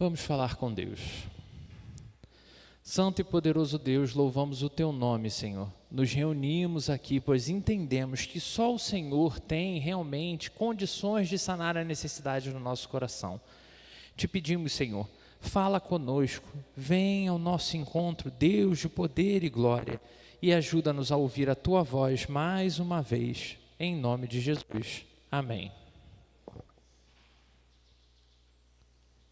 Vamos falar com Deus. Santo e poderoso Deus, louvamos o Teu nome, Senhor. Nos reunimos aqui, pois entendemos que só o Senhor tem realmente condições de sanar a necessidade do nosso coração. Te pedimos, Senhor, fala conosco, venha ao nosso encontro, Deus de poder e glória, e ajuda-nos a ouvir a Tua voz mais uma vez, em nome de Jesus. Amém.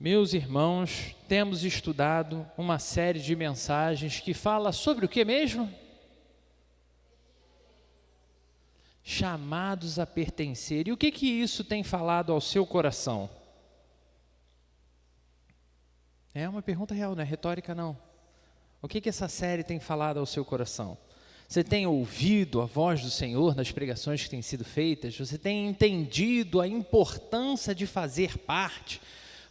Meus irmãos, temos estudado uma série de mensagens que fala sobre o que mesmo? Chamados a pertencer. E o que isso tem falado ao seu coração? É uma pergunta real, não é retórica não. O que essa série tem falado ao seu coração? Você tem ouvido a voz do Senhor nas pregações que têm sido feitas? Você tem entendido a importância de fazer parte?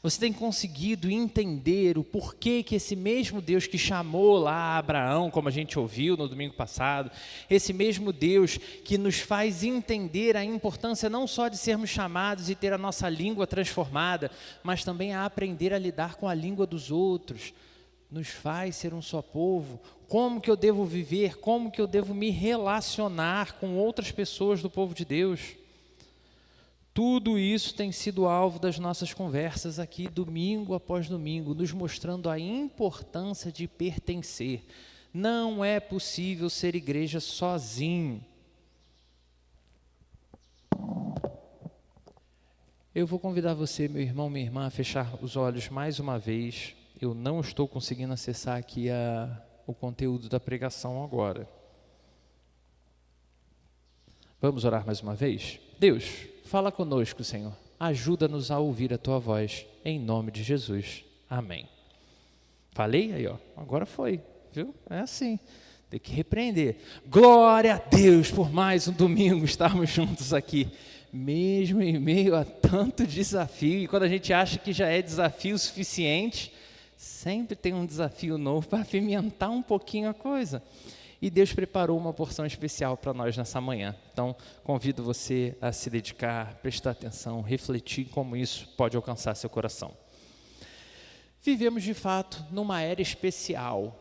Você tem conseguido entender o porquê que esse mesmo Deus que chamou lá Abraão, como a gente ouviu no domingo passado, esse mesmo Deus que nos faz entender a importância não só de sermos chamados e ter a nossa língua transformada, mas também a aprender a lidar com a língua dos outros, nos faz ser um só povo. Como que eu devo viver? Como que eu devo me relacionar com outras pessoas do povo de Deus? Tudo isso tem sido alvo das nossas conversas aqui, domingo após domingo, nos mostrando a importância de pertencer. Não é possível ser igreja sozinho. Eu vou convidar você, meu irmão, minha irmã, a fechar os olhos mais uma vez. Eu não estou conseguindo acessar aqui o conteúdo da pregação agora. Vamos orar mais uma vez? Deus, fala conosco, Senhor. Ajuda-nos a ouvir a Tua voz, em nome de Jesus. Amém. Falei? Aí, ó. Agora foi, viu? É assim. Tem que repreender. Glória a Deus por mais um domingo estarmos juntos aqui. Mesmo em meio a tanto desafio. E quando a gente acha que já é desafio suficiente, sempre tem um desafio novo para apimentar um pouquinho a coisa. E Deus preparou uma porção especial para nós nessa manhã. Então, convido você a se dedicar, prestar atenção, refletir como isso pode alcançar seu coração. Vivemos, de fato, numa era especial,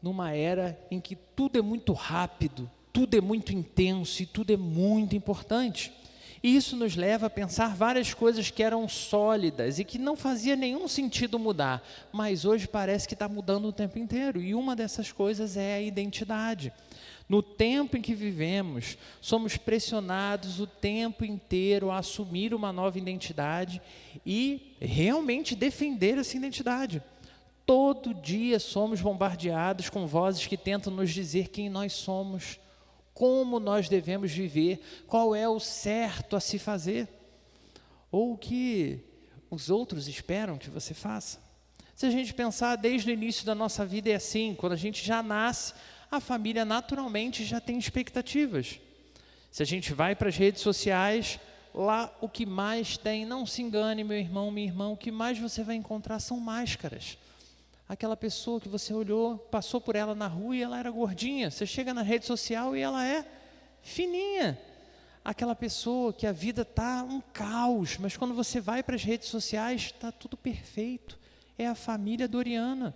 numa era em que tudo é muito rápido, tudo é muito intenso e tudo é muito importante. E isso nos leva a pensar várias coisas que eram sólidas e que não fazia nenhum sentido mudar, mas hoje parece que está mudando o tempo inteiro. E uma dessas coisas é a identidade. No tempo em que vivemos, somos pressionados o tempo inteiro a assumir uma nova identidade e realmente defender essa identidade. Todo dia somos bombardeados com vozes que tentam nos dizer quem nós somos, como nós devemos viver, qual é o certo a se fazer, ou o que os outros esperam que você faça. Se a gente pensar desde o início da nossa vida é assim, quando a gente já nasce, a família naturalmente já tem expectativas. Se a gente vai para as redes sociais, lá o que mais tem, não se engane meu irmão, minha irmã, o que mais você vai encontrar são máscaras. Aquela pessoa que você olhou, passou por ela na rua e ela era gordinha. Você chega na rede social e ela é fininha. Aquela pessoa que a vida está um caos, mas quando você vai para as redes sociais, está tudo perfeito. É a família Doriana.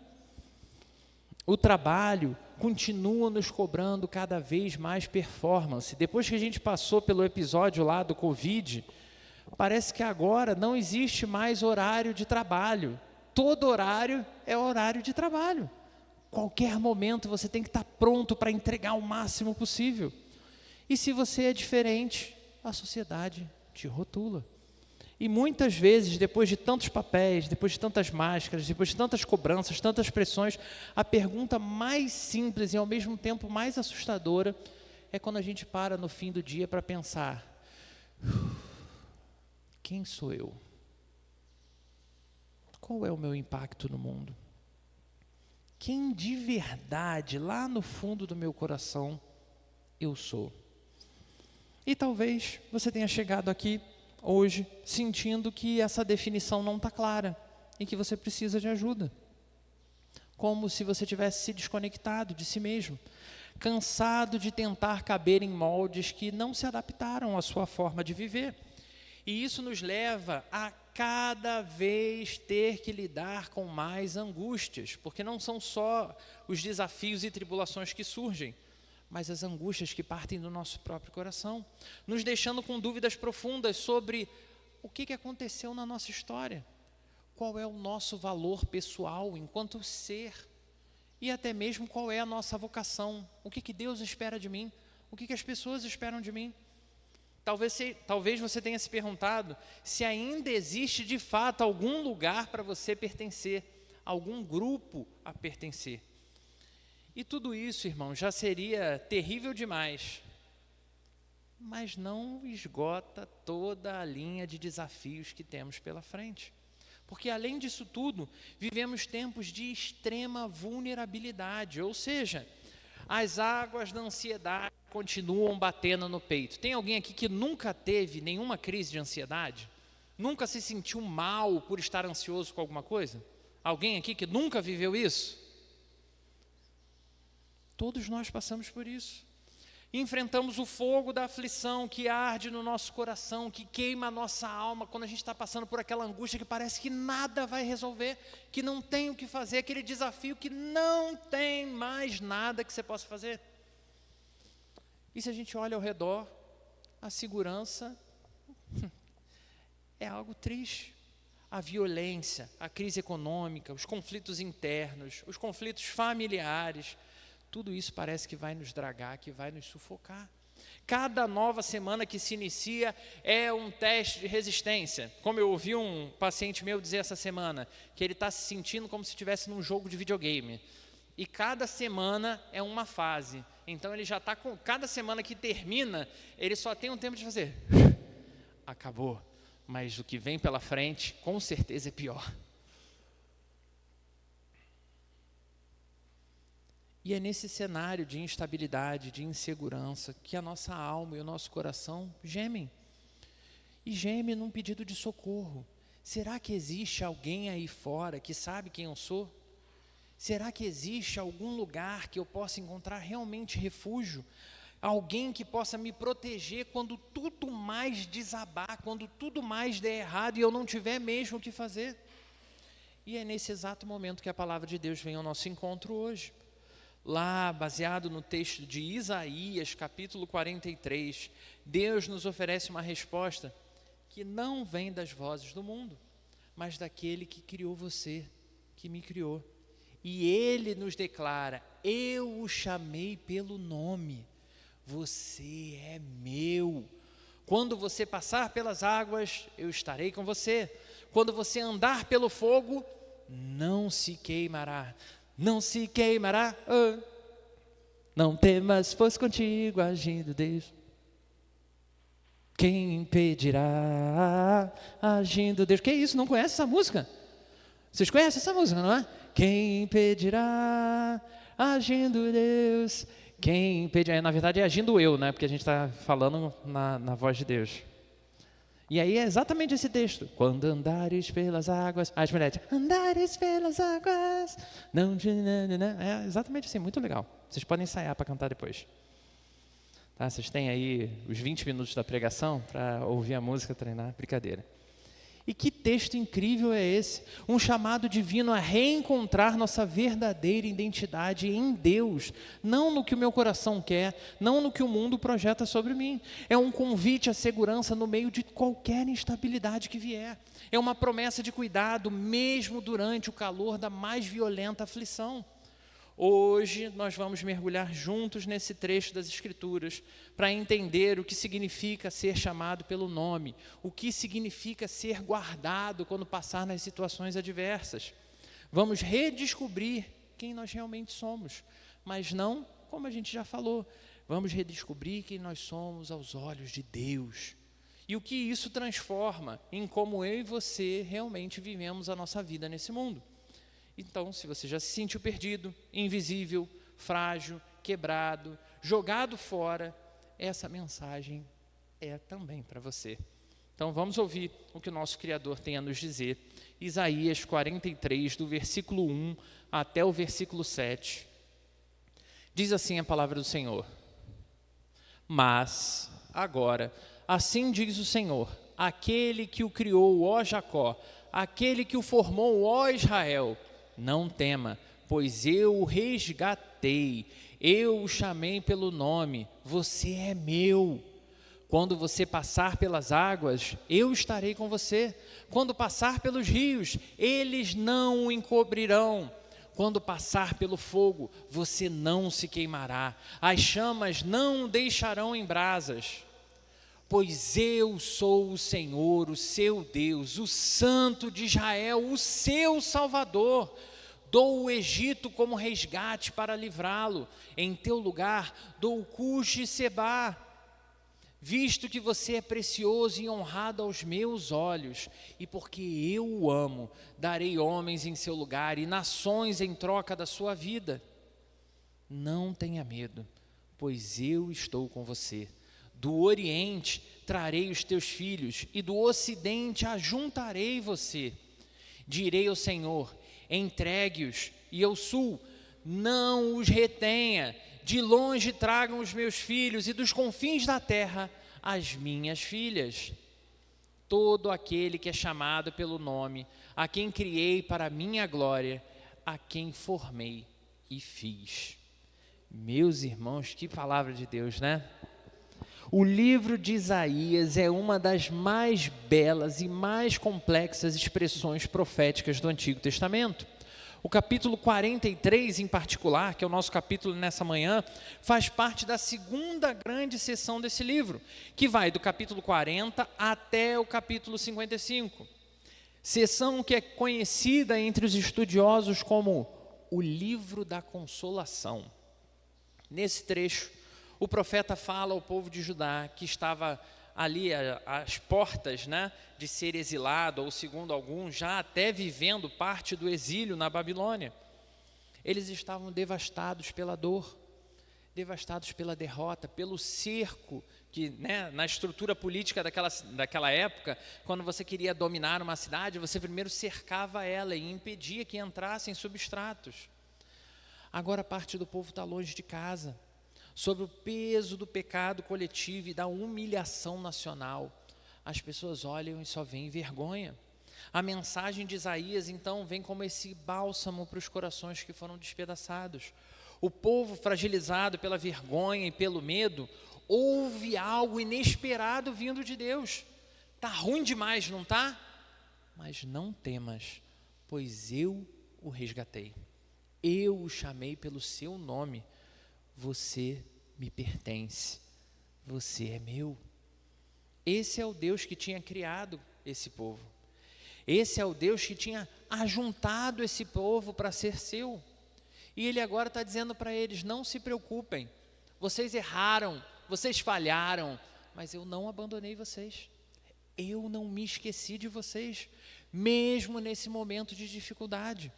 O trabalho continua nos cobrando cada vez mais performance. Depois que a gente passou pelo episódio lá do Covid, parece que agora não existe mais horário de trabalho. Todo horário é horário de trabalho. Qualquer momento você tem que estar pronto para entregar o máximo possível. E se você é diferente, a sociedade te rotula. E muitas vezes, depois de tantos papéis, depois de tantas máscaras, depois de tantas cobranças, tantas pressões, a pergunta mais simples e ao mesmo tempo mais assustadora é quando a gente para no fim do dia para pensar: quem sou eu? Qual é o meu impacto no mundo? Quem de verdade, lá no fundo do meu coração, eu sou? E talvez você tenha chegado aqui hoje sentindo que essa definição não está clara e que você precisa de ajuda. Como se você tivesse se desconectado de si mesmo, cansado de tentar caber em moldes que não se adaptaram à sua forma de viver. E isso nos leva a cada vez ter que lidar com mais angústias, porque não são só os desafios e tribulações que surgem, mas as angústias que partem do nosso próprio coração, nos deixando com dúvidas profundas sobre o que aconteceu na nossa história, qual é o nosso valor pessoal enquanto ser, e até mesmo qual é a nossa vocação, o que Deus espera de mim, o que as pessoas esperam de mim. Talvez você tenha se perguntado se ainda existe de fato algum lugar para você pertencer, algum grupo a pertencer. E tudo isso, irmão, já seria terrível demais, mas não esgota toda a linha de desafios que temos pela frente. Porque além disso tudo, vivemos tempos de extrema vulnerabilidade, ou seja, as águas da ansiedade continuam batendo no peito. Tem alguém aqui que nunca teve nenhuma crise de ansiedade? Nunca se sentiu mal por estar ansioso com alguma coisa? Alguém aqui que nunca viveu isso? Todos nós passamos por isso. Enfrentamos o fogo da aflição que arde no nosso coração, que queima a nossa alma, quando a gente está passando por aquela angústia que parece que nada vai resolver, que não tem o que fazer, aquele desafio que não tem mais nada que você possa fazer. E se a gente olha ao redor, a segurança é algo triste. A violência, a crise econômica, os conflitos internos, os conflitos familiares, tudo isso parece que vai nos dragar, que vai nos sufocar. Cada nova semana que se inicia é um teste de resistência. Como eu ouvi um paciente meu dizer essa semana, que ele está se sentindo como se estivesse num jogo de videogame. E cada semana é uma fase. Então ele já está com... Cada semana que termina, ele só tem um tempo de fazer. Acabou. Mas o que vem pela frente, com certeza é pior. E é nesse cenário de instabilidade, de insegurança, que a nossa alma e o nosso coração gemem. E gemem num pedido de socorro. Será que existe alguém aí fora que sabe quem eu sou? Será que existe algum lugar que eu possa encontrar realmente refúgio? Alguém que possa me proteger quando tudo mais desabar, quando tudo mais der errado e eu não tiver mesmo o que fazer? E é nesse exato momento que a palavra de Deus vem ao nosso encontro hoje. Lá, baseado no texto de Isaías, capítulo 43, Deus nos oferece uma resposta que não vem das vozes do mundo, mas daquele que criou você, que me criou. E Ele nos declara: eu o chamei pelo nome, você é meu. Quando você passar pelas águas, eu estarei com você. Quando você andar pelo fogo, não se queimará. Não se queimará, oh. Não temas, pois contigo agindo Deus. Quem impedirá agindo Deus? Que isso, não conhece essa música? Vocês conhecem essa música, não é? Quem impedirá agindo Deus? Quem impedirá? Na verdade é agindo eu, né? Porque a gente está falando na voz de Deus. E aí é exatamente esse texto. Quando andares pelas águas... As mulheres... Andares pelas águas... Não... É exatamente assim, muito legal. Vocês podem ensaiar para cantar depois. Tá? Vocês têm aí os 20 minutos da pregação para ouvir a música, treinar. Brincadeira. E que texto incrível é esse? Um chamado divino a reencontrar nossa verdadeira identidade em Deus, não no que o meu coração quer, não no que o mundo projeta sobre mim. É um convite à segurança no meio de qualquer instabilidade que vier. É uma promessa de cuidado, mesmo durante o calor da mais violenta aflição. Hoje nós vamos mergulhar juntos nesse trecho das Escrituras para entender o que significa ser chamado pelo nome, o que significa ser guardado quando passar nas situações adversas. Vamos redescobrir quem nós realmente somos, mas não como a gente já falou, vamos redescobrir quem nós somos aos olhos de Deus. E o que isso transforma em como eu e você realmente vivemos a nossa vida nesse mundo. Então, se você já se sentiu perdido, invisível, frágil, quebrado, jogado fora, essa mensagem é também para você. Então, vamos ouvir o que o nosso Criador tem a nos dizer. Isaías 43, do versículo 1 até o versículo 7. Diz assim a palavra do Senhor: Mas, agora, assim diz o Senhor, aquele que o criou, ó Jacó, aquele que o formou, ó Israel, não tema, pois eu o resgatei, eu o chamei pelo nome, você é meu. Quando você passar pelas águas, eu estarei com você. Quando passar pelos rios, eles não o encobrirão. Quando passar pelo fogo, você não se queimará. As chamas não o deixarão em brasas. Pois eu sou o Senhor, o seu Deus, o Santo de Israel, o seu Salvador. Dou o Egito como resgate para livrá-lo. Em teu lugar, dou Cush e Sebá. Visto que você é precioso e honrado aos meus olhos, e porque eu o amo, darei homens em seu lugar e nações em troca da sua vida. Não tenha medo, pois eu estou com você. Do Oriente trarei os teus filhos, e do Ocidente ajuntarei você. Direi ao Senhor, entregue-os, e ao Sul, não os retenha. De longe tragam os meus filhos, e dos confins da terra, as minhas filhas. Todo aquele que é chamado pelo nome, a quem criei para a minha glória, a quem formei e fiz. Meus irmãos, que palavra de Deus, né? O livro de Isaías é uma das mais belas e mais complexas expressões proféticas do Antigo Testamento. O capítulo 43, em particular, que é o nosso capítulo nessa manhã, faz parte da segunda grande seção desse livro, que vai do capítulo 40 até o capítulo 55. Seção que é conhecida entre os estudiosos como o livro da consolação. Nesse trecho, o profeta fala ao povo de Judá que estava ali às portas, né, de ser exilado, ou segundo alguns, já até vivendo parte do exílio na Babilônia. Eles estavam devastados pela dor, devastados pela derrota, pelo cerco, que, né, na estrutura política daquela época, quando você queria dominar uma cidade, você primeiro cercava ela e impedia que entrassem substratos. Agora parte do povo está longe de casa, sob o peso do pecado coletivo e da humilhação nacional. As pessoas olham e só veem vergonha. A mensagem de Isaías, então, vem como esse bálsamo para os corações que foram despedaçados. O povo, fragilizado pela vergonha e pelo medo, ouve algo inesperado vindo de Deus. Está ruim demais, não está? Mas não temas, pois eu o resgatei. Eu o chamei pelo seu nome. Você me pertence, você é meu. Esse é o Deus que tinha criado esse povo. Esse é o Deus que tinha ajuntado esse povo para ser seu. E Ele agora está dizendo para eles, não se preocupem, vocês erraram, vocês falharam, mas eu não abandonei vocês. Eu não me esqueci de vocês, mesmo nesse momento de dificuldade.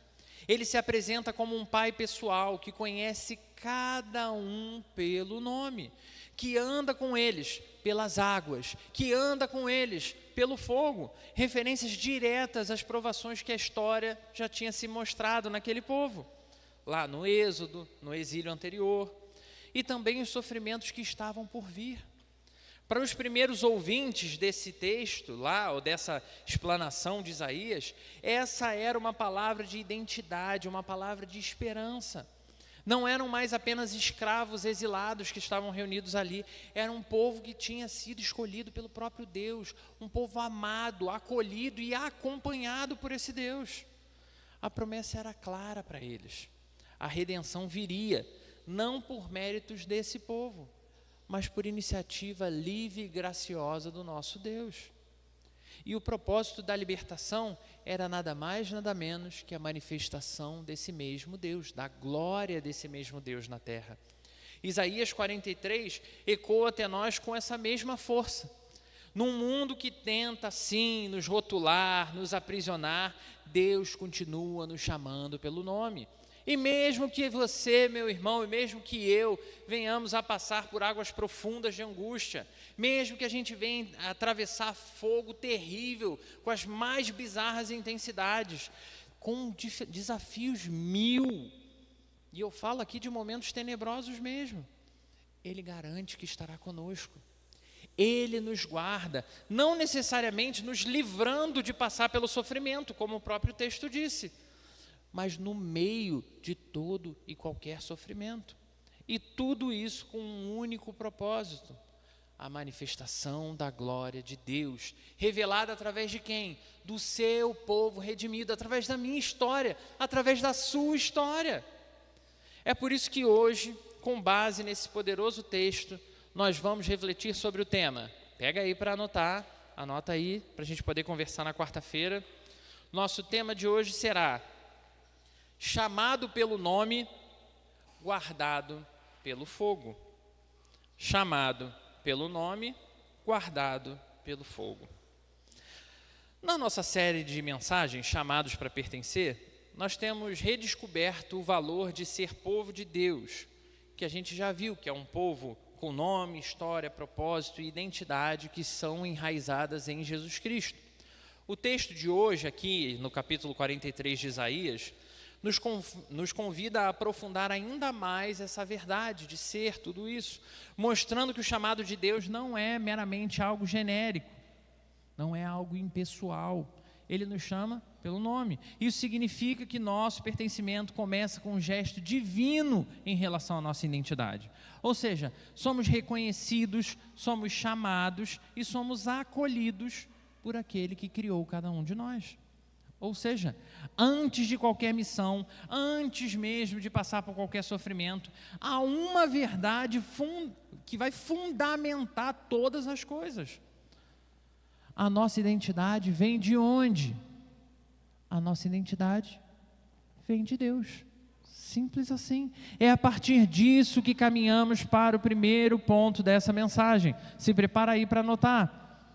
Ele se apresenta como um pai pessoal que conhece cada um pelo nome, que anda com eles pelas águas, que anda com eles pelo fogo, referências diretas às provações que a história já tinha se mostrado naquele povo, lá no Êxodo, no exílio anterior, e também os sofrimentos que estavam por vir. Para os primeiros ouvintes desse texto lá, ou dessa explanação de Isaías, essa era uma palavra de identidade, uma palavra de esperança. Não eram mais apenas escravos exilados que estavam reunidos ali, era um povo que tinha sido escolhido pelo próprio Deus, um povo amado, acolhido e acompanhado por esse Deus. A promessa era clara para eles, a redenção viria, não por méritos desse povo, mas por iniciativa livre e graciosa do nosso Deus. E o propósito da libertação era nada mais, nada menos que a manifestação desse mesmo Deus, da glória desse mesmo Deus na terra. Isaías 43 ecoa até nós com essa mesma força. Num mundo que tenta, sim, nos rotular, nos aprisionar, Deus continua nos chamando pelo nome. E mesmo que você, meu irmão, e mesmo que eu venhamos a passar por águas profundas de angústia, mesmo que a gente venha atravessar fogo terrível, com as mais bizarras intensidades, com desafios mil, e eu falo aqui de momentos tenebrosos mesmo, Ele garante que estará conosco. Ele nos guarda, não necessariamente nos livrando de passar pelo sofrimento, como o próprio texto disse, mas no meio de todo e qualquer sofrimento. E tudo isso com um único propósito: a manifestação da glória de Deus, revelada através de quem? Do seu povo redimido, através da minha história, através da sua história. É por isso que hoje, com base nesse poderoso texto, nós vamos refletir sobre o tema. Pega aí para anotar, anota aí, para a gente poder conversar na quarta-feira. Nosso tema de hoje será: chamado pelo nome, guardado pelo fogo. Chamado pelo nome, guardado pelo fogo. Na nossa série de mensagens, Chamados para Pertencer, nós temos redescoberto o valor de ser povo de Deus, que a gente já viu que é um povo com nome, história, propósito e identidade que são enraizadas em Jesus Cristo. O texto de hoje, aqui no capítulo 43 de Isaías, nos convida a aprofundar ainda mais essa verdade de ser tudo isso, mostrando que o chamado de Deus não é meramente algo genérico, não é algo impessoal. Ele nos chama pelo nome. Isso significa que nosso pertencimento começa com um gesto divino em relação à nossa identidade. Ou seja, somos reconhecidos, somos chamados e somos acolhidos por aquele que criou cada um de nós. Ou seja, antes de qualquer missão, antes mesmo de passar por qualquer sofrimento, há uma verdade que vai fundamentar todas as coisas. A nossa identidade vem de onde? A nossa identidade vem de Deus. Simples assim. É a partir disso que caminhamos para o primeiro ponto dessa mensagem. Se prepara aí para anotar.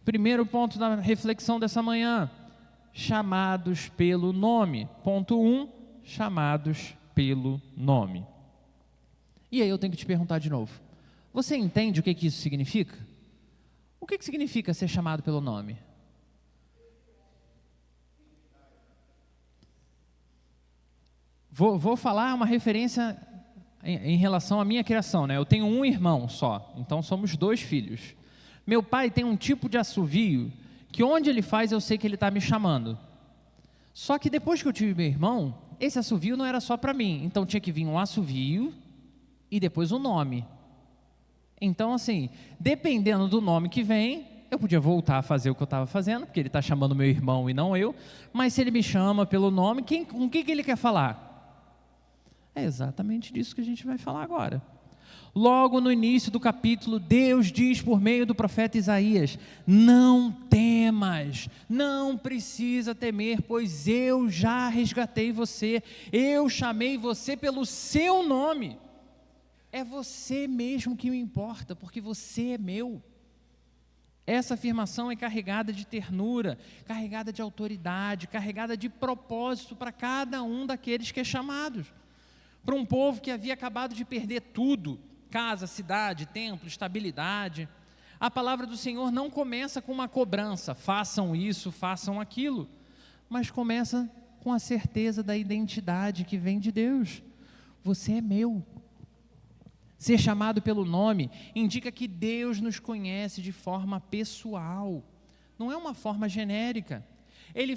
Primeiro ponto da reflexão dessa manhã: chamados pelo nome. Ponto 1, chamados pelo nome. E aí eu tenho que te perguntar de novo: você entende o que isso significa? O que significa ser chamado pelo nome? Vou falar uma referência em relação à minha criação, né? Eu tenho um irmão só, então somos 2 filhos. Meu pai tem um tipo de assovio que onde ele faz eu sei que ele está me chamando. Só que depois que eu tive meu irmão, esse assovio não era só para mim, então tinha que vir um assovio e depois um nome. Então, assim, dependendo do nome que vem, eu podia voltar a fazer o que eu estava fazendo, porque ele está chamando meu irmão e não eu, mas se ele me chama pelo nome, com o que ele quer falar? É exatamente disso que a gente vai falar agora. Logo no início do capítulo, Deus diz por meio do profeta Isaías: não temas, não precisa temer, pois eu já resgatei você, eu chamei você pelo seu nome. É você mesmo que me importa, porque você é meu. Essa afirmação é carregada de ternura, carregada de autoridade, carregada de propósito para cada um daqueles que é chamado. Para um povo que havia acabado de perder tudo: casa, cidade, templo, estabilidade. A palavra do Senhor não começa com uma cobrança: façam isso, façam aquilo, mas começa com a certeza da identidade que vem de Deus. Você é meu. Ser chamado pelo nome indica que Deus nos conhece de forma pessoal, não é uma forma genérica. Ele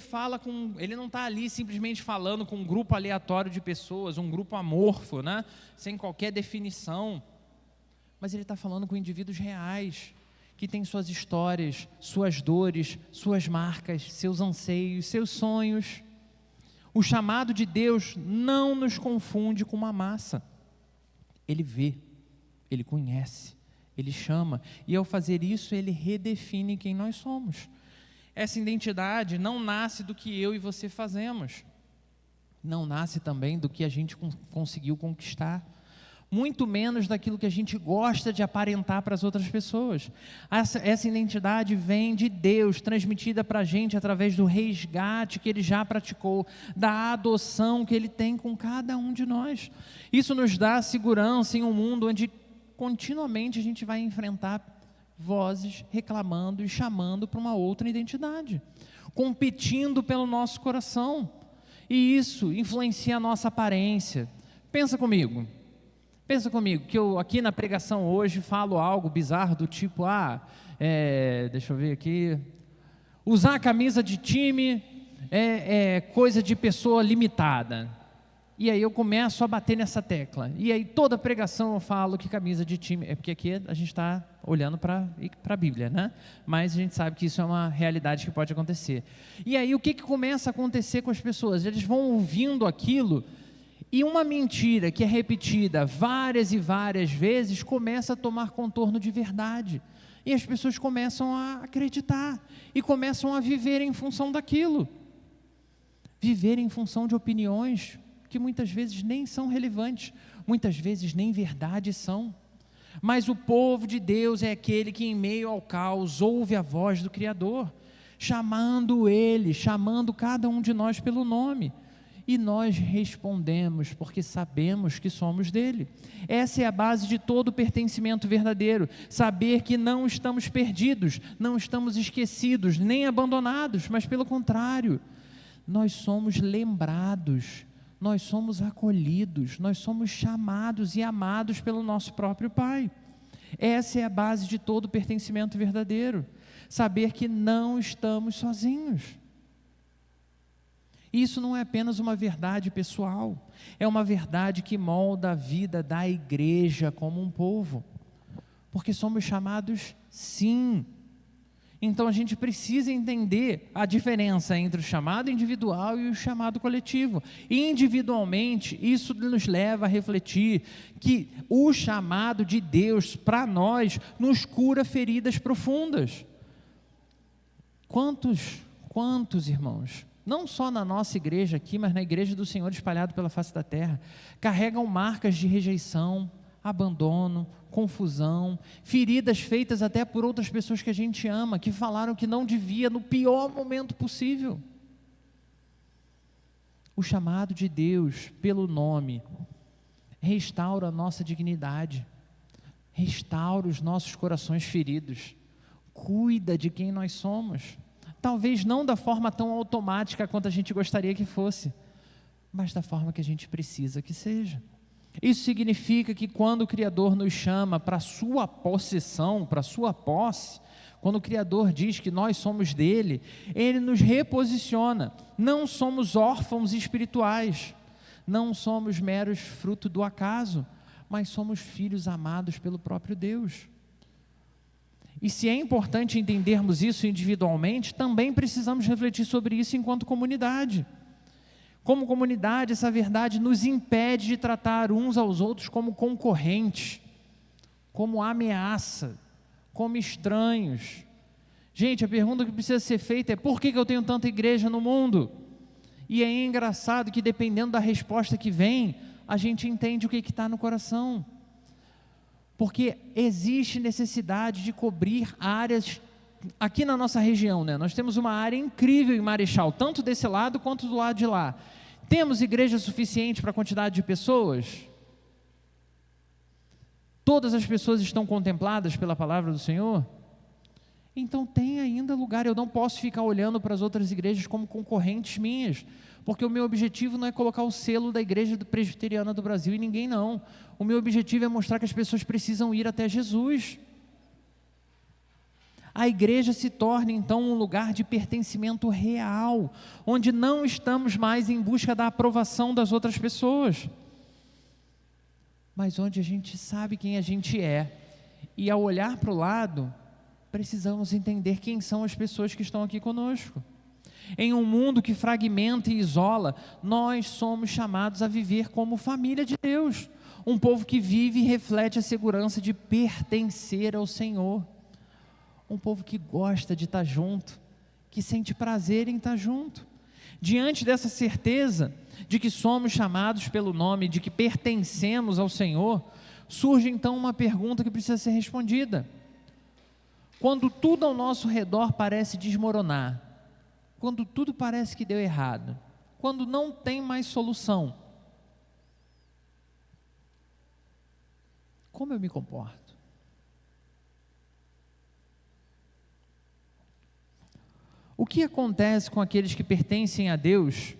não está ali simplesmente falando com um grupo aleatório de pessoas, um grupo amorfo, né? Sem qualquer definição, mas ele está falando com indivíduos reais, que têm suas histórias, suas dores, suas marcas, seus anseios, seus sonhos. O chamado de Deus não nos confunde com uma massa. Ele vê, Ele conhece, Ele chama, e ao fazer isso, Ele redefine quem nós somos. Essa identidade não nasce do que eu e você fazemos, não nasce também do que a gente conseguiu conquistar, muito menos daquilo que a gente gosta de aparentar para as outras pessoas. Essa identidade vem de Deus, transmitida para a gente através do resgate que Ele já praticou, da adoção que Ele tem com cada um de nós. Isso nos dá segurança em um mundo onde continuamente a gente vai enfrentar vozes reclamando e chamando para uma outra identidade, competindo pelo nosso coração, e isso influencia a nossa aparência. Pensa comigo, Pensa comigo, que eu aqui na pregação hoje falo algo bizarro do tipo, deixa eu ver aqui, usar a camisa de time é coisa de pessoa limitada. E aí eu começo a bater nessa tecla. E aí toda pregação eu falo que camisa de time, porque aqui a gente está olhando para a Bíblia, né? Mas a gente sabe que isso é uma realidade que pode acontecer. E aí o que começa a acontecer com as pessoas? Eles vão ouvindo aquilo, e uma mentira que é repetida várias e várias vezes começa a tomar contorno de verdade. E as pessoas começam a acreditar e começam a viver em função daquilo. Viver em função de opiniões que muitas vezes nem são relevantes, muitas vezes nem verdade são. Mas o povo de Deus é aquele que em meio ao caos ouve a voz do Criador, chamando Ele, chamando cada um de nós pelo nome. E nós respondemos porque sabemos que somos dele. Essa é a base de todo pertencimento verdadeiro, saber que não estamos perdidos, não estamos esquecidos, nem abandonados, mas pelo contrário, nós somos lembrados, nós somos acolhidos, nós somos chamados e amados pelo nosso próprio Pai. Essa é a base de todo pertencimento verdadeiro, saber que não estamos sozinhos. Isso não é apenas uma verdade pessoal, é uma verdade que molda a vida da igreja como um povo, porque somos chamados sim. Então a gente precisa entender a diferença entre o chamado individual e o chamado coletivo. Individualmente, isso nos leva a refletir que o chamado de Deus para nós nos cura feridas profundas. Quantos irmãos, não só na nossa igreja aqui, mas na igreja do Senhor espalhado pela face da terra, carregam marcas de rejeição, abandono, confusão, feridas feitas até por outras pessoas que a gente ama, que falaram que não devia no pior momento possível. O chamado de Deus pelo nome restaura a nossa dignidade, restaura os nossos corações feridos, cuida de quem nós somos, talvez não da forma tão automática quanto a gente gostaria que fosse, mas da forma que a gente precisa que seja. Isso significa que quando o Criador nos chama para a sua possessão, para a sua posse, quando o Criador diz que nós somos dele, ele nos reposiciona. Não somos órfãos espirituais, não somos meros fruto do acaso, mas somos filhos amados pelo próprio Deus. E se é importante entendermos isso individualmente, também precisamos refletir sobre isso enquanto comunidade. Como comunidade, essa verdade nos impede de tratar uns aos outros como concorrentes, como ameaça, como estranhos. Gente, a pergunta que precisa ser feita é: por que eu tenho tanta igreja no mundo? E é engraçado que dependendo da resposta que vem, a gente entende o que está no coração. Porque existe necessidade de cobrir áreas aqui na nossa região, né? Nós temos uma área incrível em Marechal, tanto desse lado quanto do lado de lá. Temos igreja suficiente para a quantidade de pessoas? Todas as pessoas estão contempladas pela palavra do Senhor? Então tem ainda lugar. Eu não posso ficar olhando para as outras igrejas como concorrentes minhas, porque o meu objetivo não é colocar o selo da igreja presbiteriana do Brasil em ninguém, não. O meu objetivo é mostrar que as pessoas precisam ir até Jesus. A igreja se torna então um lugar de pertencimento real, onde não estamos mais em busca da aprovação das outras pessoas, mas onde a gente sabe quem a gente é, e ao olhar para o lado, precisamos entender quem são as pessoas que estão aqui conosco. Em um mundo que fragmenta e isola, nós somos chamados a viver como família de Deus, um povo que vive e reflete a segurança de pertencer ao Senhor. Um povo que gosta de estar junto, que sente prazer em estar junto. Diante dessa certeza de que somos chamados pelo nome, de que pertencemos ao Senhor, surge então uma pergunta que precisa ser respondida. Quando tudo ao nosso redor parece desmoronar, quando tudo parece que deu errado, quando não tem mais solução, como eu me comporto? O que acontece com aqueles que pertencem a Deus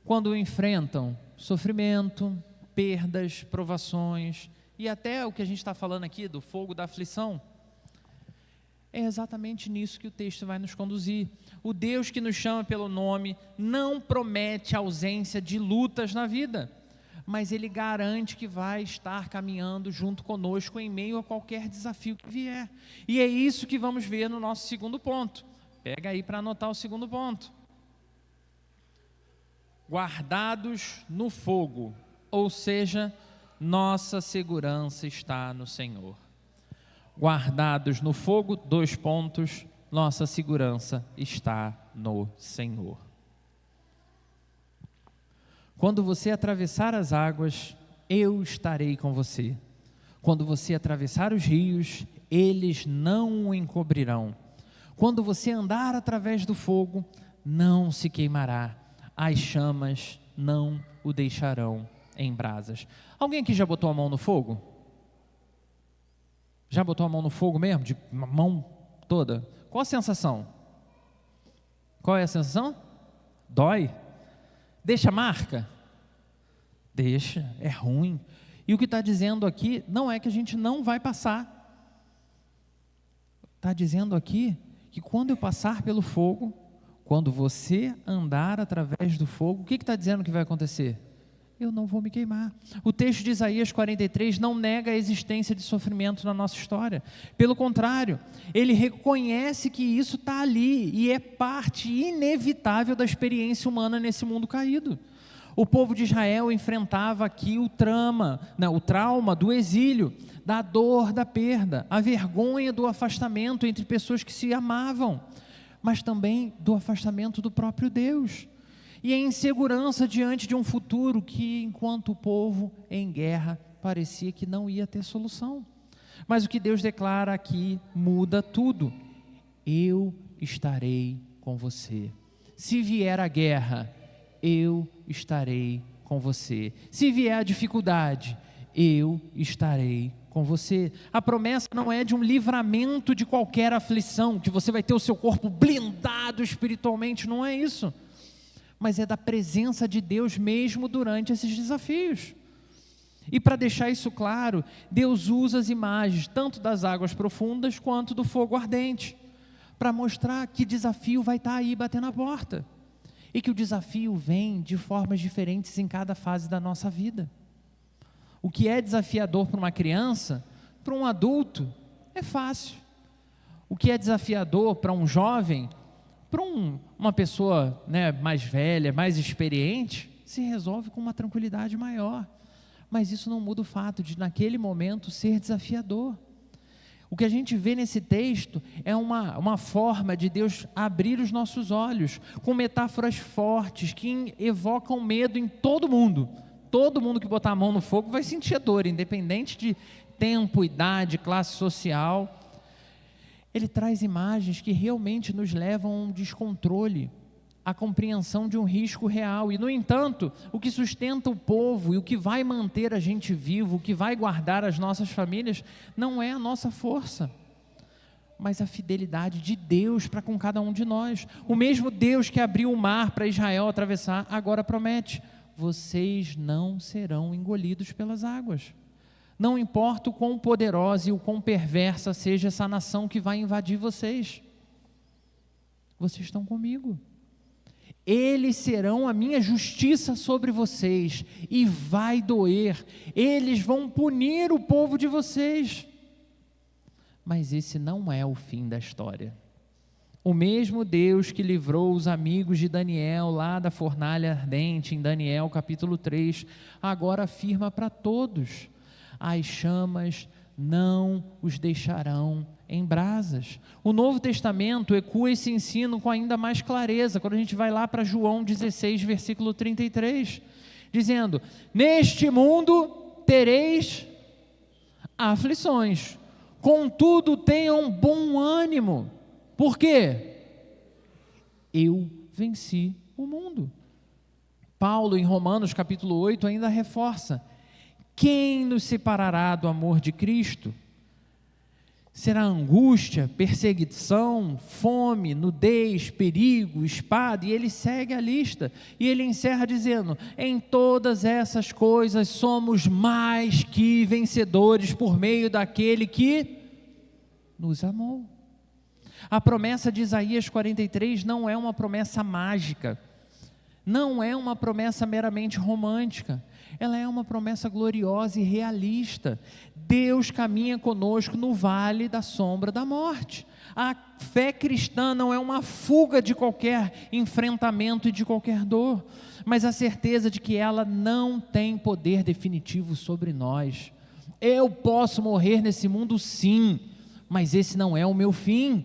quando enfrentam sofrimento, perdas, provações, e até o que a gente está falando aqui do fogo da aflição, é exatamente nisso que o texto vai nos conduzir. O Deus que nos chama pelo nome não promete ausência de lutas na vida, mas Ele garante que vai estar caminhando junto conosco em meio a qualquer desafio que vier. E é isso que vamos ver no nosso segundo ponto. Pega aí para anotar o segundo ponto. Guardados no fogo, ou seja, nossa segurança está no Senhor. Guardados no fogo, 2 pontos, nossa segurança está no Senhor. Quando você atravessar as águas, eu estarei com você. Quando você atravessar os rios, eles não o encobrirão. Quando você andar através do fogo, não se queimará. As chamas não o deixarão em brasas. Alguém aqui já botou a mão no fogo? Já botou a mão no fogo mesmo? De mão toda? Qual a sensação? Qual é a sensação? Dói? Deixa marca? Deixa, é ruim. E o que está dizendo aqui não é que a gente não vai passar. Está dizendo aqui que quando eu passar pelo fogo, quando você andar através do fogo, o que está dizendo que vai acontecer? Eu não vou me queimar. O texto de Isaías 43 não nega a existência de sofrimento na nossa história. Pelo contrário, ele reconhece que isso está ali e é parte inevitável da experiência humana nesse mundo caído. O povo de Israel enfrentava aqui o trauma do exílio, da dor, da perda, a vergonha do afastamento entre pessoas que se amavam, mas também do afastamento do próprio Deus. E a insegurança diante de um futuro que, enquanto o povo em guerra, parecia que não ia ter solução. Mas o que Deus declara aqui muda tudo. Eu estarei com você. Se vier a guerra, eu estarei com você. Se vier a dificuldade, eu estarei com você. A promessa não é de um livramento de qualquer aflição, que você vai ter o seu corpo blindado espiritualmente, não é isso. Mas é da presença de Deus mesmo durante esses desafios. E para deixar isso claro, Deus usa as imagens tanto das águas profundas quanto do fogo ardente, para mostrar que desafio vai estar aí batendo a porta, e que o desafio vem de formas diferentes em cada fase da nossa vida. O que é desafiador para uma criança, para um adulto, é fácil. O que é desafiador para um jovem, para uma pessoa mais velha, mais experiente, se resolve com uma tranquilidade maior. Mas isso não muda o fato de, naquele momento, ser desafiador. O que a gente vê nesse texto é uma forma de Deus abrir os nossos olhos, com metáforas fortes, que evocam medo em todo mundo. Todo mundo que botar a mão no fogo vai sentir a dor, independente de tempo, idade, classe social. Ele traz imagens que realmente nos levam a um descontrole, a compreensão de um risco real. E, no entanto, o que sustenta o povo e o que vai manter a gente vivo, o que vai guardar as nossas famílias, não é a nossa força, mas a fidelidade de Deus para com cada um de nós. O mesmo Deus que abriu o mar para Israel atravessar, agora promete: vocês não serão engolidos pelas águas. Não importa o quão poderosa e o quão perversa seja essa nação que vai invadir vocês, vocês estão comigo. Eles serão a minha justiça sobre vocês, e vai doer. Eles vão punir o povo de vocês. Mas esse não é o fim da história. O mesmo Deus que livrou os amigos de Daniel lá da fornalha ardente, em Daniel capítulo 3, agora afirma para todos: as chamas não os deixarão em brasas. O Novo Testamento ecoa esse ensino com ainda mais clareza, quando a gente vai lá para João 16, versículo 33, dizendo: neste mundo tereis aflições, contudo tenham bom ânimo. Por quê? Eu venci o mundo. Paulo, em Romanos capítulo 8, ainda reforça: quem nos separará do amor de Cristo? Será angústia, perseguição, fome, nudez, perigo, espada, e ele segue a lista, e ele encerra dizendo: em todas essas coisas somos mais que vencedores por meio daquele que nos amou. A promessa de Isaías 43 não é uma promessa mágica, não é uma promessa meramente romântica, ela é uma promessa gloriosa e realista. Deus caminha conosco no vale da sombra da morte. A fé cristã não é uma fuga de qualquer enfrentamento e de qualquer dor, mas a certeza de que ela não tem poder definitivo sobre nós. Eu posso morrer nesse mundo, sim, mas esse não é o meu fim.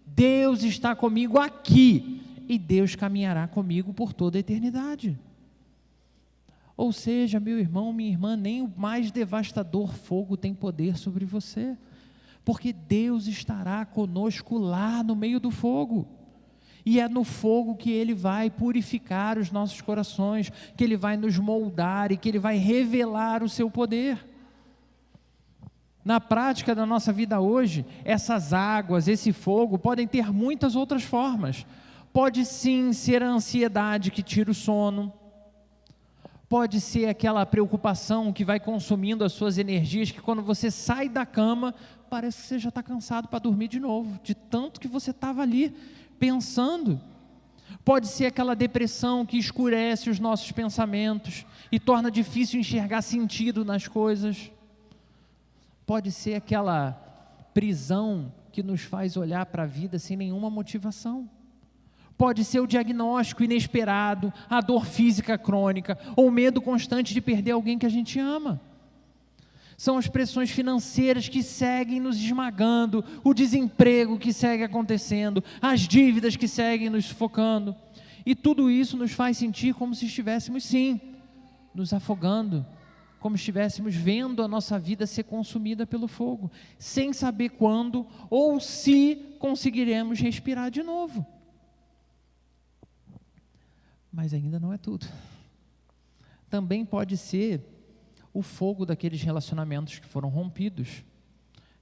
Deus está comigo aqui, e Deus caminhará comigo por toda a eternidade. Ou seja, meu irmão, minha irmã, nem o mais devastador fogo tem poder sobre você, porque Deus estará conosco lá no meio do fogo, e é no fogo que Ele vai purificar os nossos corações, que Ele vai nos moldar e que Ele vai revelar o seu poder. Na prática da nossa vida hoje, essas águas, esse fogo podem ter muitas outras formas. Pode sim ser a ansiedade que tira o sono, pode ser aquela preocupação que vai consumindo as suas energias, que quando você sai da cama, parece que você já está cansado para dormir de novo, de tanto que você estava ali pensando. Pode ser aquela depressão que escurece os nossos pensamentos e torna difícil enxergar sentido nas coisas. Pode ser aquela prisão que nos faz olhar para a vida sem nenhuma motivação. Pode ser o diagnóstico inesperado, a dor física crônica, ou o medo constante de perder alguém que a gente ama. São as pressões financeiras que seguem nos esmagando, o desemprego que segue acontecendo, as dívidas que seguem nos sufocando. E tudo isso nos faz sentir como se estivéssemos, sim, nos afogando, como se estivéssemos vendo a nossa vida ser consumida pelo fogo, sem saber quando ou se conseguiremos respirar de novo. Mas ainda não é tudo. Também pode ser o fogo daqueles relacionamentos que foram rompidos,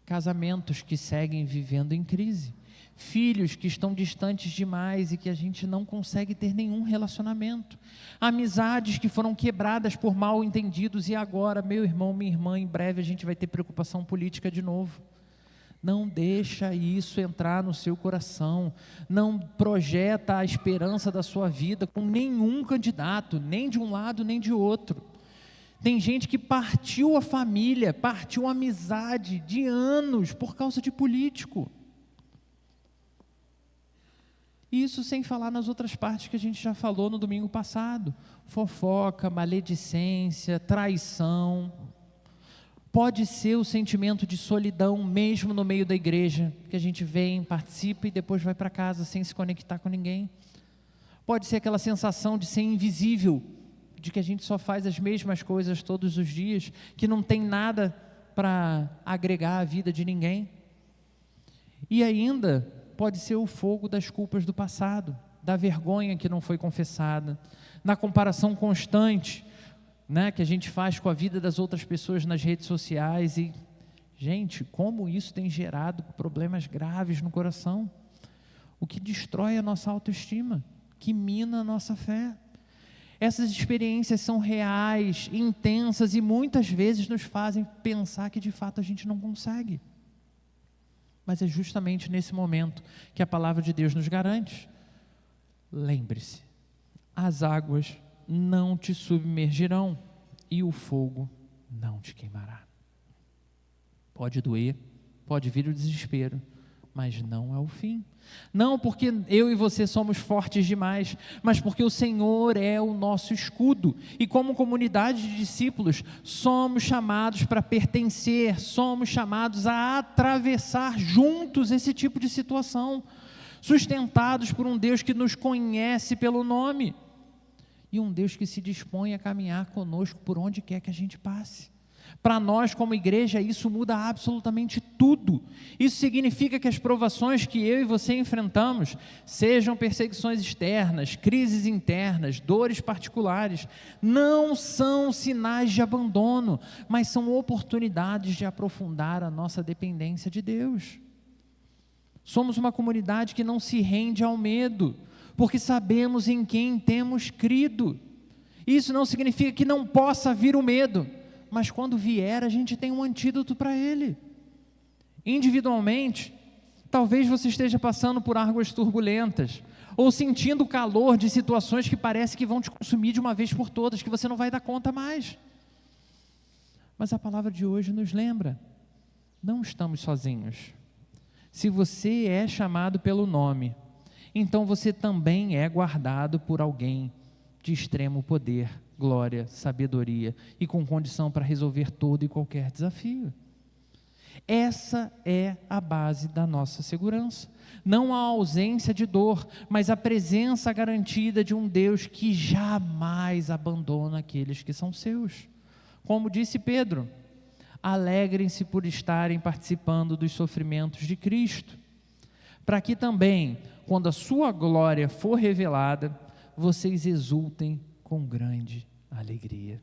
casamentos que seguem vivendo em crise, filhos que estão distantes demais e que a gente não consegue ter nenhum relacionamento, amizades que foram quebradas por mal entendidos, e agora, meu irmão, minha irmã, em breve a gente vai ter preocupação política de novo. Não deixa isso entrar no seu coração, não projeta a esperança da sua vida com nenhum candidato, nem de um lado nem de outro. Tem gente que partiu a família, partiu a amizade de anos por causa de político. Isso sem falar nas outras partes que a gente já falou no domingo passado: fofoca, maledicência, traição. Pode ser o sentimento de solidão mesmo no meio da igreja, que a gente vem, participa e depois vai para casa sem se conectar com ninguém. Pode ser aquela sensação de ser invisível, de que a gente só faz as mesmas coisas todos os dias, que não tem nada para agregar à vida de ninguém. E ainda pode ser o fogo das culpas do passado, da vergonha que não foi confessada, na comparação constante, que a gente faz com a vida das outras pessoas nas redes sociais. E, gente, como isso tem gerado problemas graves no coração, o que destrói a nossa autoestima, que mina a nossa fé. Essas experiências são reais, intensas, e muitas vezes nos fazem pensar que de fato a gente não consegue. Mas é justamente nesse momento que a palavra de Deus nos garante: lembre-se, as águas não te submergirão e o fogo não te queimará. Pode doer, pode vir o desespero, mas não é o fim. Não porque eu e você somos fortes demais, mas porque o Senhor é o nosso escudo, e como comunidade de discípulos, somos chamados para pertencer, somos chamados a atravessar juntos esse tipo de situação, sustentados por um Deus que nos conhece pelo nome, e um Deus que se dispõe a caminhar conosco por onde quer que a gente passe. Para nós, como igreja, isso muda absolutamente tudo. Isso significa que as provações que eu e você enfrentamos, sejam perseguições externas, crises internas, dores particulares, não são sinais de abandono, mas são oportunidades de aprofundar a nossa dependência de Deus. Somos uma comunidade que não se rende ao medo, porque sabemos em quem temos crido. Isso não significa que não possa vir o medo, mas quando vier, a gente tem um antídoto para ele. Individualmente, talvez você esteja passando por águas turbulentas, ou sentindo o calor de situações que parece que vão te consumir de uma vez por todas, que você não vai dar conta mais. Mas a palavra de hoje nos lembra, não estamos sozinhos. Se você é chamado pelo nome, então você também é guardado por alguém de extremo poder, glória, sabedoria e com condição para resolver todo e qualquer desafio. Essa é a base da nossa segurança. Não a ausência de dor, mas a presença garantida de um Deus que jamais abandona aqueles que são seus. Como disse Pedro, alegrem-se por estarem participando dos sofrimentos de Cristo, para que também, quando a sua glória for revelada, vocês exultem com grande alegria.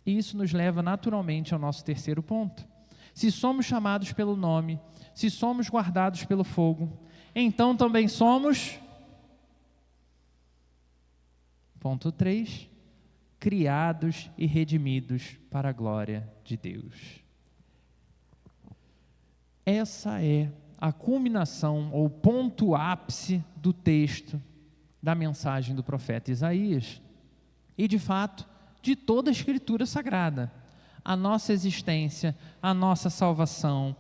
E isso nos leva naturalmente ao nosso terceiro ponto. Se somos chamados pelo nome, se somos guardados pelo fogo, então também somos, ponto 3, criados e redimidos para a glória de Deus. Essa é a culminação ou ponto ápice do texto da mensagem do profeta Isaías e, de fato, de toda a Escritura Sagrada. A nossa existência, a nossa salvação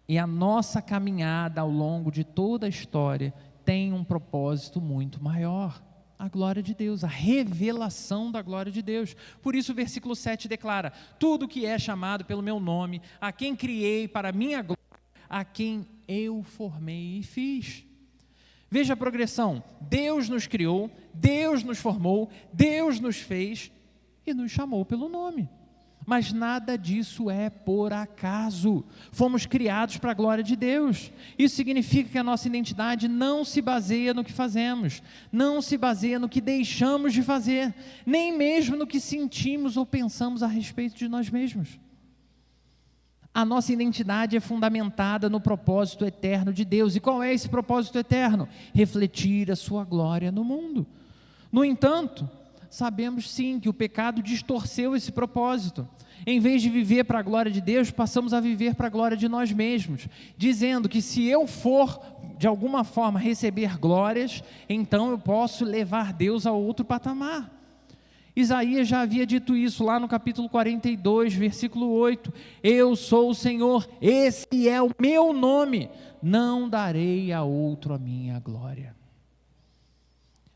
e a nossa caminhada ao longo de toda a história tem um propósito muito maior: a glória de Deus, a revelação da glória de Deus. Por isso o versículo 7 declara: tudo que é chamado pelo meu nome, a quem criei para a minha glória, a quem eu formei e fiz. Veja a progressão: Deus nos criou, Deus nos formou, Deus nos fez e nos chamou pelo nome. Mas nada disso é por acaso. Fomos criados para a glória de Deus. Isso significa que a nossa identidade não se baseia no que fazemos, não se baseia no que deixamos de fazer, nem mesmo no que sentimos ou pensamos a respeito de nós mesmos. A nossa identidade é fundamentada no propósito eterno de Deus. E qual é esse propósito eterno? Refletir a sua glória no mundo. No entanto, sabemos sim que o pecado distorceu esse propósito. Em vez de viver para a glória de Deus, passamos a viver para a glória de nós mesmos, dizendo que se eu for, de alguma forma, receber glórias, então eu posso levar Deus a outro patamar. Isaías já havia dito isso lá no capítulo 42, versículo 8: eu sou o Senhor, esse é o meu nome, não darei a outro a minha glória.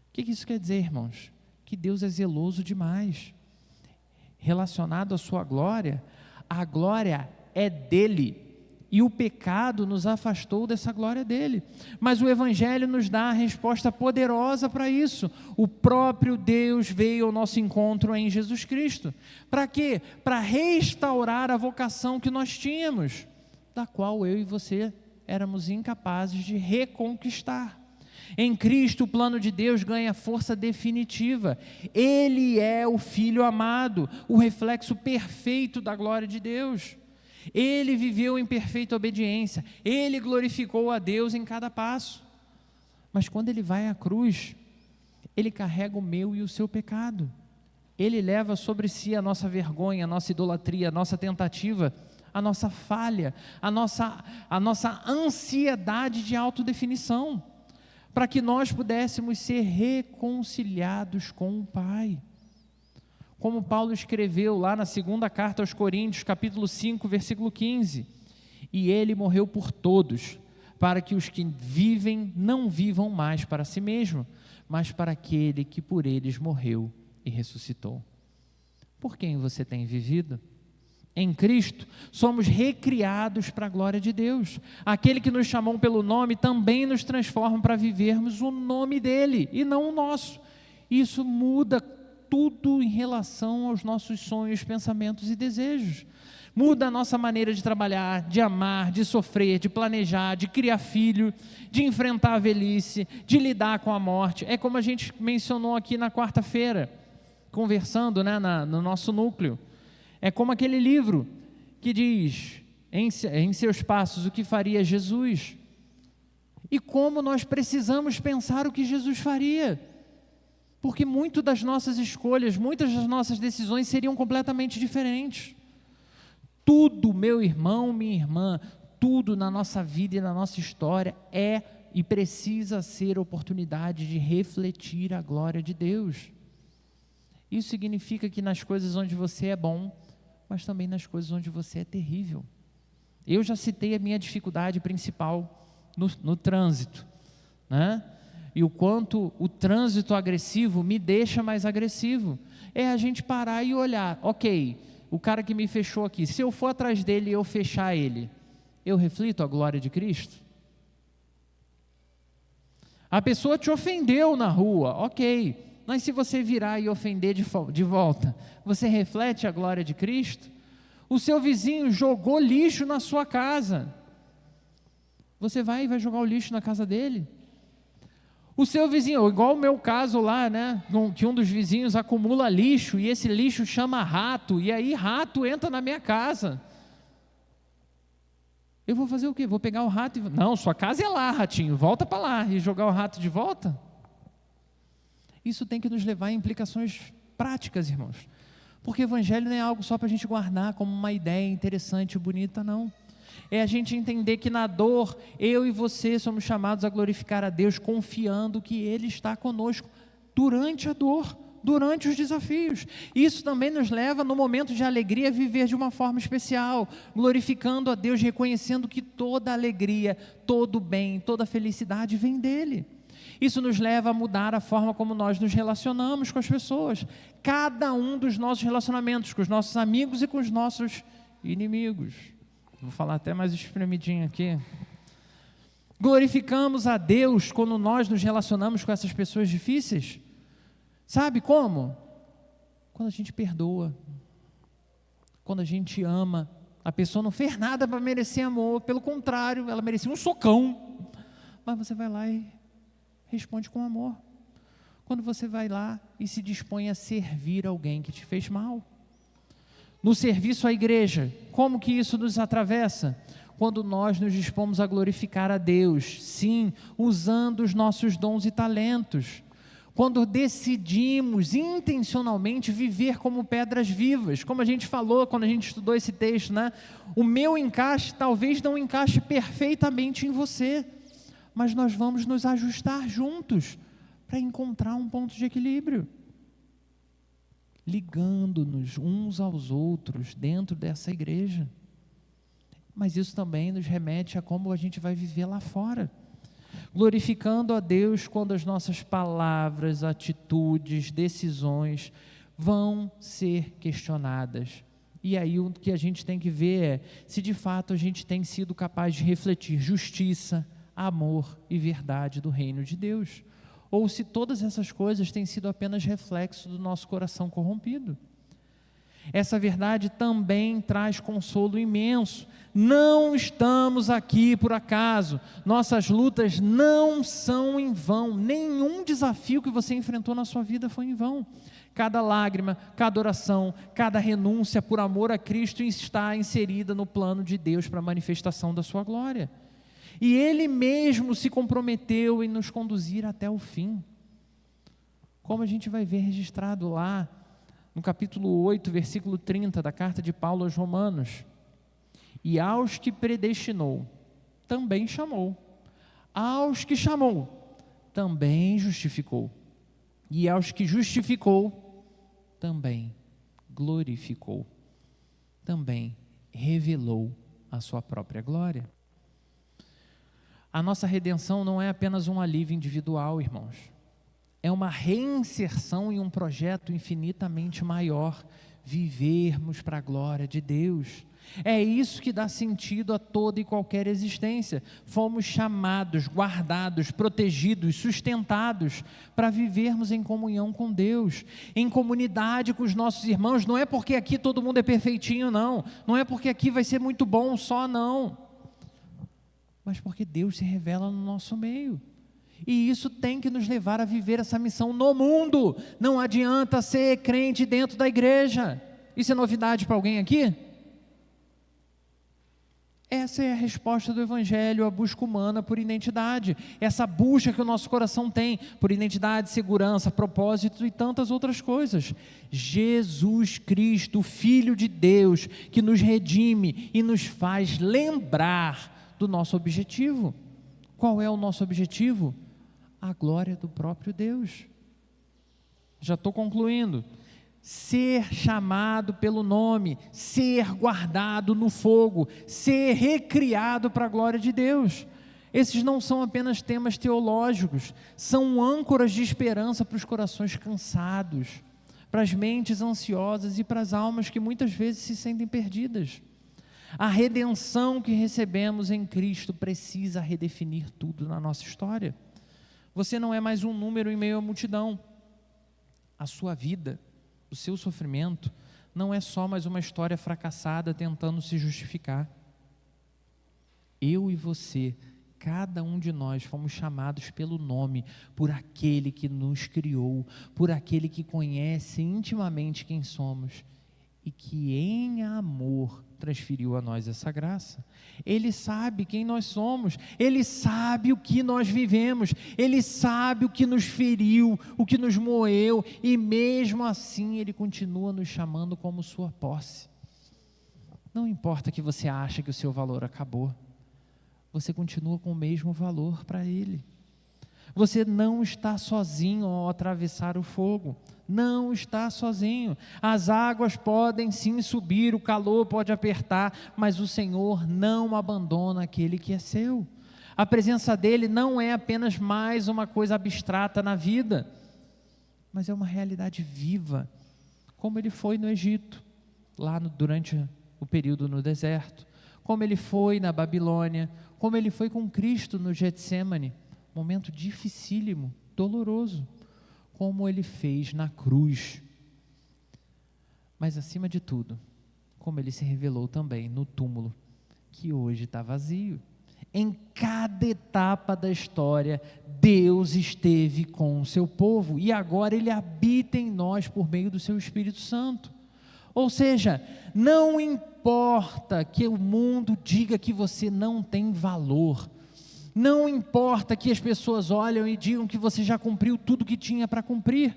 O que isso quer dizer, irmãos? Que Deus é zeloso demais. Relacionado à sua glória, a glória é dele, e o pecado nos afastou dessa glória dele. Mas o Evangelho nos dá a resposta poderosa para isso. O próprio Deus veio ao nosso encontro em Jesus Cristo. Para quê? Para restaurar a vocação que nós tínhamos, da qual eu e você éramos incapazes de reconquistar. Em Cristo, o plano de Deus ganha força definitiva. Ele é o Filho amado, o reflexo perfeito da glória de Deus. Ele viveu em perfeita obediência, ele glorificou a Deus em cada passo. Mas quando ele vai à cruz, ele carrega o meu e o seu pecado. Ele leva sobre si a nossa vergonha, a nossa idolatria, a nossa tentativa, a nossa falha, a nossa ansiedade de autodefinição, para que nós pudéssemos ser reconciliados com o Pai. Como Paulo escreveu lá na segunda carta aos Coríntios, capítulo 5, versículo 15: e ele morreu por todos, para que os que vivem não vivam mais para si mesmo, mas para aquele que por eles morreu e ressuscitou. Por quem você tem vivido? Em Cristo, somos recriados para a glória de Deus. Aquele que nos chamou pelo nome também nos transforma para vivermos o nome dele e não o nosso. Isso muda tudo em relação aos nossos sonhos, pensamentos e desejos. Muda a nossa maneira de trabalhar, de amar, de sofrer, de planejar, de criar filho, de enfrentar a velhice, de lidar com a morte. É como a gente mencionou aqui na quarta-feira, conversando, né, no nosso núcleo. É como aquele livro que diz, em seus passos, o que faria Jesus. E como nós precisamos pensar o que Jesus faria. Porque muitas das nossas escolhas, muitas das nossas decisões seriam completamente diferentes. Tudo, meu irmão, minha irmã, tudo na nossa vida e na nossa história é e precisa ser oportunidade de refletir a glória de Deus. Isso significa que nas coisas onde você é bom, mas também nas coisas onde você é terrível. Eu já citei a minha dificuldade principal no trânsito, né? E o quanto o trânsito agressivo me deixa mais agressivo. É a gente parar e olhar, ok, o cara que me fechou aqui, se eu for atrás dele e eu fechar ele, eu reflito a glória de Cristo? A pessoa te ofendeu na rua, ok, mas se você virar e ofender de volta, você reflete a glória de Cristo? O seu vizinho jogou lixo na sua casa, você vai jogar o lixo na casa dele? O seu vizinho, igual o meu caso lá, né, que um dos vizinhos acumula lixo, e esse lixo chama rato, e aí rato entra na minha casa. Eu vou fazer o quê? Vou pegar o rato e... Não, sua casa é lá, ratinho, volta para lá, e jogar o rato de volta? Isso tem que nos levar a implicações práticas, irmãos. Porque o evangelho não é algo só para a gente guardar como uma ideia interessante e bonita, não. É a gente entender que na dor, eu e você somos chamados a glorificar a Deus, confiando que Ele está conosco durante a dor, durante os desafios. Isso também nos leva, no momento de alegria, a viver de uma forma especial, glorificando a Deus, reconhecendo que toda alegria, todo bem, toda felicidade vem dEle. Isso nos leva a mudar a forma como nós nos relacionamos com as pessoas, cada um dos nossos relacionamentos, com os nossos amigos e com os nossos inimigos. Vou falar até mais espremidinho aqui. Glorificamos a Deus quando nós nos relacionamos com essas pessoas difíceis. Sabe como? Quando a gente perdoa, quando a gente ama. A pessoa não fez nada para merecer amor, pelo contrário, ela merecia um socão. Mas você vai lá e responde com amor. Quando você vai lá e se dispõe a servir alguém que te fez mal. No serviço à igreja, como que isso nos atravessa? Quando nós nos dispomos a glorificar a Deus, sim, usando os nossos dons e talentos. Quando decidimos intencionalmente viver como pedras vivas, como a gente falou quando a gente estudou esse texto, né? O meu encaixe talvez não encaixe perfeitamente em você, mas nós vamos nos ajustar juntos para encontrar um ponto de equilíbrio. Ligando-nos uns aos outros dentro dessa igreja. Mas isso também nos remete a como a gente vai viver lá fora. Glorificando a Deus quando as nossas palavras, atitudes, decisões vão ser questionadas. E aí o que a gente tem que ver é se de fato a gente tem sido capaz de refletir justiça, amor e verdade do reino de Deus. Ou se todas essas coisas têm sido apenas reflexo do nosso coração corrompido. Essa verdade também traz consolo imenso. Não estamos aqui por acaso. Nossas lutas não são em vão. Nenhum desafio que você enfrentou na sua vida foi em vão. Cada lágrima, cada oração, cada renúncia por amor a Cristo está inserida no plano de Deus para a manifestação da sua glória. E Ele mesmo se comprometeu em nos conduzir até o fim. Como a gente vai ver registrado lá, no capítulo 8, versículo 30 da carta de Paulo aos Romanos. E aos que predestinou, também chamou. Aos que chamou, também justificou. E aos que justificou, também glorificou. Também revelou a sua própria glória. A nossa redenção não é apenas um alívio individual, irmãos. É uma reinserção em um projeto infinitamente maior, vivermos para a glória de Deus. É isso que dá sentido a toda e qualquer existência. Fomos chamados, guardados, protegidos, sustentados para vivermos em comunhão com Deus, em comunidade com os nossos irmãos. Não é porque aqui todo mundo é perfeitinho, não. Não é porque aqui vai ser muito bom só, não. Mas porque Deus se revela no nosso meio. E isso tem que nos levar a viver essa missão no mundo. Não adianta ser crente dentro da igreja. Isso é novidade para alguém aqui? Essa é a resposta do Evangelho à busca humana por identidade, essa busca que o nosso coração tem por identidade, segurança, propósito e tantas outras coisas. Jesus Cristo, Filho de Deus, que nos redime e nos faz lembrar do nosso objetivo. Qual é o nosso objetivo? A glória do próprio Deus. Já estou concluindo. Ser chamado pelo nome, ser guardado no fogo, ser recriado para a glória de Deus. Esses não são apenas temas teológicos, são âncoras de esperança para os corações cansados, para as mentes ansiosas e para as almas que muitas vezes se sentem perdidas. A redenção que recebemos em Cristo precisa redefinir tudo na nossa história. Você não é mais um número em meio à multidão. A sua vida, o seu sofrimento, não é só mais uma história fracassada tentando se justificar. Eu e você, cada um de nós fomos chamados pelo nome, por aquele que nos criou, por aquele que conhece intimamente quem somos e que em amor transferiu a nós essa graça. Ele sabe quem nós somos, Ele sabe o que nós vivemos, Ele sabe o que nos feriu, o que nos moeu, e mesmo assim Ele continua nos chamando como sua posse. Não importa que você ache que o seu valor acabou, você continua com o mesmo valor para Ele. Você não está sozinho ao atravessar o fogo, não está sozinho. As águas podem sim subir, o calor pode apertar, mas o Senhor não abandona aquele que é seu. A presença dEle não é apenas mais uma coisa abstrata na vida, mas é uma realidade viva, como Ele foi no Egito, durante o período no deserto, como Ele foi na Babilônia, como Ele foi com Cristo no Getsêmani, momento dificílimo, doloroso, como Ele fez na cruz. Mas acima de tudo, como Ele se revelou também no túmulo, que hoje está vazio. Em cada etapa da história, Deus esteve com o seu povo, e agora Ele habita em nós por meio do seu Espírito Santo. Ou seja, não importa que o mundo diga que você não tem valor, não importa que as pessoas olham e digam que você já cumpriu tudo que tinha para cumprir.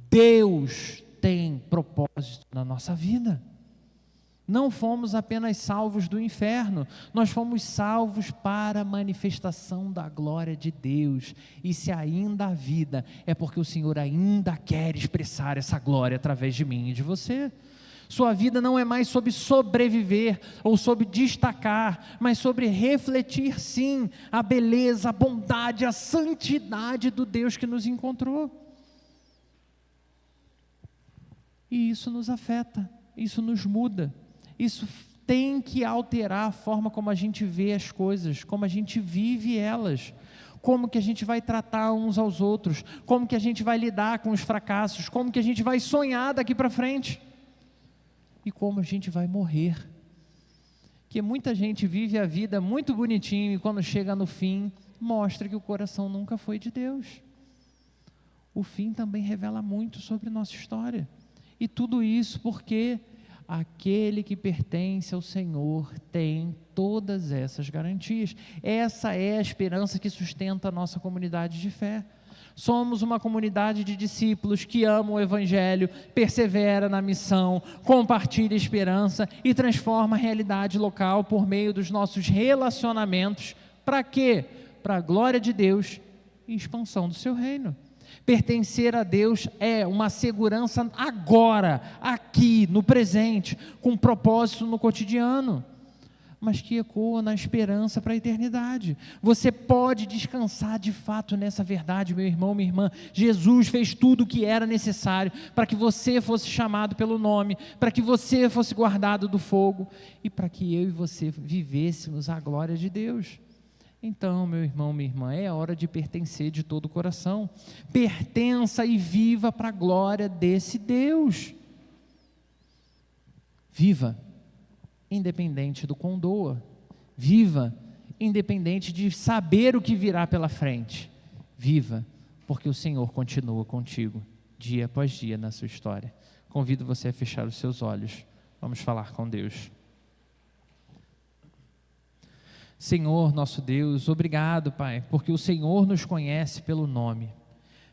Deus tem propósito na nossa vida. Não fomos apenas salvos do inferno, nós fomos salvos para a manifestação da glória de Deus. E se ainda há vida, é porque o Senhor ainda quer expressar essa glória através de mim e de você. Sua vida não é mais sobre sobreviver ou sobre destacar, mas sobre refletir sim a beleza, a bondade, a santidade do Deus que nos encontrou. E isso nos afeta, isso nos muda, isso tem que alterar a forma como a gente vê as coisas, como a gente vive elas. Como que a gente vai tratar uns aos outros, como que a gente vai lidar com os fracassos, como que a gente vai sonhar daqui para frente. E como a gente vai morrer. Porque muita gente vive a vida muito bonitinho e quando chega no fim, mostra que o coração nunca foi de Deus. O fim também revela muito sobre nossa história. E tudo isso porque aquele que pertence ao Senhor tem todas essas garantias. Essa é a esperança que sustenta a nossa comunidade de fé. Somos uma comunidade de discípulos que amam o Evangelho, persevera na missão, compartilha a esperança e transforma a realidade local por meio dos nossos relacionamentos. Para quê? Para a glória de Deus e expansão do seu reino. Pertencer a Deus é uma segurança agora, aqui, no presente, com propósito no cotidiano. mas que ecoa na esperança para a eternidade. Você pode descansar de fato nessa verdade, meu irmão, minha irmã. Jesus fez tudo o que era necessário para que você fosse chamado pelo nome, para que você fosse guardado do fogo e para que eu e você vivêssemos a glória de Deus. Então, meu irmão, minha irmã, é hora de pertencer de todo o coração. Pertença e viva para a glória desse Deus. Viva independente do quão doa. Viva independente de saber o que virá pela frente. Viva, porque o Senhor continua contigo, dia após dia na sua história. Convido você a fechar os seus olhos. Vamos falar com Deus. Senhor, nosso Deus, obrigado, Pai, porque o Senhor nos conhece pelo nome.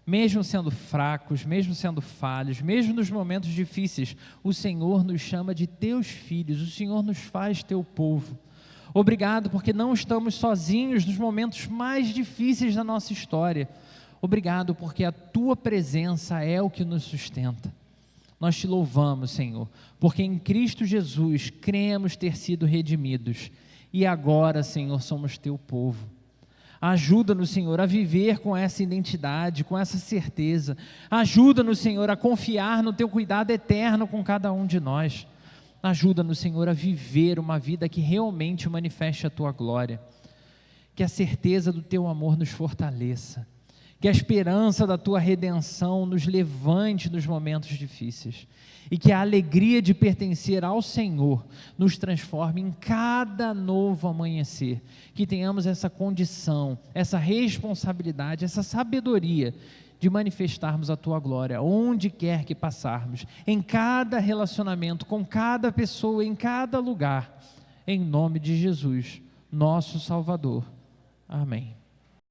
Mesmo sendo fracos, mesmo sendo falhos, mesmo nos momentos difíceis, o Senhor nos chama de teus filhos, o Senhor nos faz teu povo. Obrigado porque não estamos sozinhos nos momentos mais difíceis da nossa história. Obrigado porque a tua presença é o que nos sustenta. Nós te louvamos, Senhor, porque em Cristo Jesus cremos ter sido redimidos. E agora, Senhor, somos teu povo. Ajuda-nos, Senhor, a viver com essa identidade, com essa certeza. Ajuda-nos, Senhor, a confiar no teu cuidado eterno com cada um de nós. Ajuda-nos, Senhor, a viver uma vida que realmente manifeste a tua glória. Que a certeza do teu amor nos fortaleça. Que a esperança da tua redenção nos levante nos momentos difíceis. E que a alegria de pertencer ao Senhor nos transforme em cada novo amanhecer. Que tenhamos essa condição, essa responsabilidade, essa sabedoria de manifestarmos a tua glória onde quer que passarmos, em cada relacionamento, com cada pessoa, em cada lugar. Em nome de Jesus, nosso Salvador. Amém.